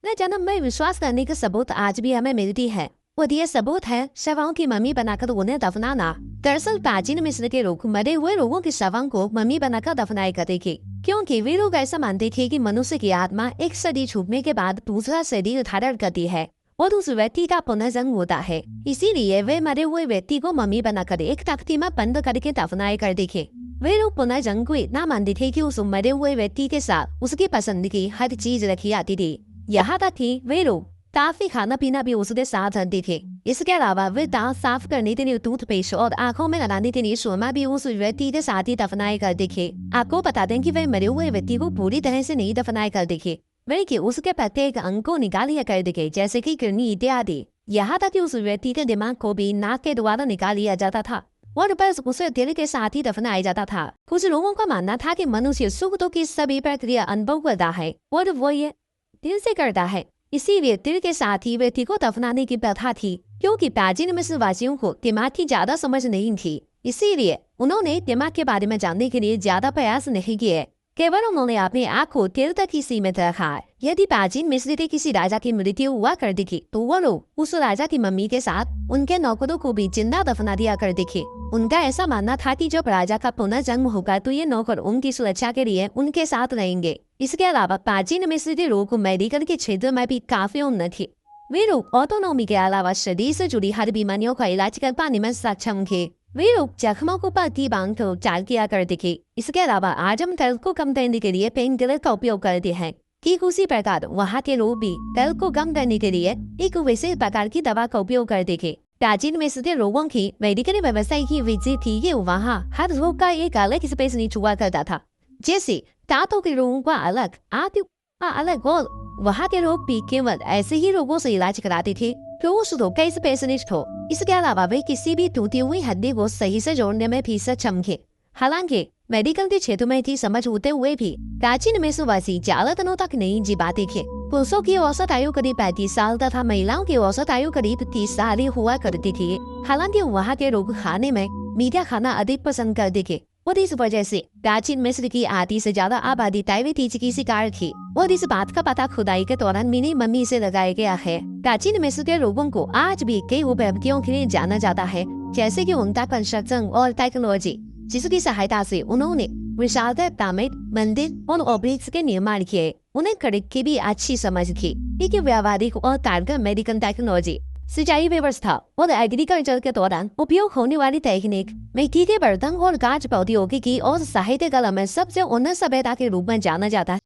न जन्म में विश्वास करने का सबूत आज भी हमें मिलती है। वो ये सबूत है शवों की मम्मी बनाकर उन्हें दफनाना। दरअसल प्राचीन मिस्र के लोग मरे हुए लोगों के शवों को मम्मी बनाकर दफनाए करते थे, क्योंकि वे लोग ऐसा मानते थे कि मनुष्य की आत्मा एक शरीर छूटने के बाद दूसरा शरीर धारण करती है और उस व्यक्ति का पुनर्जन्म होता है। इसीलिए वे मरे हुए व्यक्ति को मम्मी बनाकर एक तख्ती में बंद करके दफनाए करते थे। वे लोग पुनर्जन्म को इतना मानते थे कि उस मरे हुए व्यक्ति के साथ उसकी पसंद की हर चीज रखी जाती थी। यहाँ तक कि वे लोग काफी खाना पीना भी उसके साथ रखते थे। इसके अलावा वे दांत साफ करने के लिए टूथपेस्ट और आंखों में लगाने के लिए सुरमा भी उस व्यक्ति के साथ ही दफनाए करते थे। आपको बता दें कि वे मरे हुए व्यक्ति को पूरी तरह से नहीं दफनाए करते थे, बल्कि उसके प्रत्येक अंग को निकाल लिया करते थे, जैसे कि किडनी इत्यादि। यहाँ तक कि उस व्यक्ति के दिमाग को भी नाक के द्वारा निकाल लिया जाता था और बस उसे दिल के साथ ही दफनाया जाता था। कुछ लोगों का मानना था कि मनुष्य सुख दुख की सभी प्रक्रिया अनुभव करता है और वो ये दिल से करता है, इसीलिए दिल के साथ ही व्यक्ति को दफनाने की प्रथा थी। क्योंकि प्राचीन मिस्र वासियों को दिमाग की ज्यादा समझ नहीं थी, इसीलिए उन्होंने दिमाग के बारे में जानने के लिए ज्यादा प्रयास नहीं किए। केवल उन्होंने अपने आँख को दिल तक ही सीमित रखा। यदि प्राचीन मिस्र के किसी राजा की मृत्यु हुआ करती थी तो वो लोग उस राजा की मम्मी के साथ उनके नौकरों को भी जिंदा दफना दिया करते थे। उनका ऐसा मानना था कि जब राजा का पुनर्जन्म होगा तो ये नौकर उनकी सुरक्षा के लिए उनके साथ रहेंगे। इसके अलावा प्राचीन मिस्र के लोग मेडिकल के क्षेत्र में भी काफी उन्नत थे। वे लोग ऑटोनॉमी के अलावा शरीर से जुड़ी हर बीमारियों का इलाज कर पाने में सक्षम थे। वे लोग जख्मों को पट्टी बांध कर उपचार किया करते थे। इसके अलावा आज हम दर्द को कम करने के लिए पेन किलर का उपयोग करते हैं। ठीक उसी प्रकार वहाँ के लोग भी दर्द को कम करने के लिए एक विशेष प्रकार की दवा का उपयोग करते थे। प्राचीन मिस्र के लोगों की मेडिकल व्यवस्था की विधि थी कि वहाँ हर रोग का एक अलग स्पेशलिस्ट हुआ करता था। जैसे दांतों के रोगों का अलग, आंतों का अलग, और वहाँ के लोग भी केवल ऐसे ही रोगों से इलाज कराते थे तो उस रोग का स्पेशलिस्ट हो। इसके अलावा वे किसी भी टूटी हुई हड्डी को सही से जोड़ने में भी सक्षम थे। हालांकि मेडिकल के क्षेत्र में थी समझ होते हुए भी प्राचीन मिस्रवासी ज्यादा दिनों तक नहीं जी पाते थे। पुरुषों की औसत आयु करीब 35 साल तथा महिलाओं की औसत आयु करीब 30 साल ही हुआ करती थी। हालांकि वहाँ के लोग खाने में मीठा खाना अधिक पसंद करते थे और इस वजह से प्राचीन मिस्र की आधी से ज्यादा आबादी डायबिटीज की शिकार थी और इस बात का पता खुदाई के दौरान मिनी मम्मी से लगाया गया है। प्राचीन मिस्र के लोगों को आज भी कई उपलब्धियों के लिए जाना जाता है, जैसे कि उनका कंस्ट्रक्शन और टेक्नोलॉजी, जिसकी सहायता से उन्होंने विशाल पिरामिड, मंदिर और ओब्लिक्स के निर्माण किए। उन्हें गणित की भी अच्छी समझ थी। एक व्यावहारिक और कारगर मेडिकल टेक्नोलॉजी, सिंचाई व्यवस्था और एग्रीकल्चर के दौरान उपयोग होने वाली तकनीक, मिट्टी के बर्तन और कांच प्रौद्योगिकी और साहित्य कला में सबसे उन्नत सभ्यता के रूप में जाना जाता है।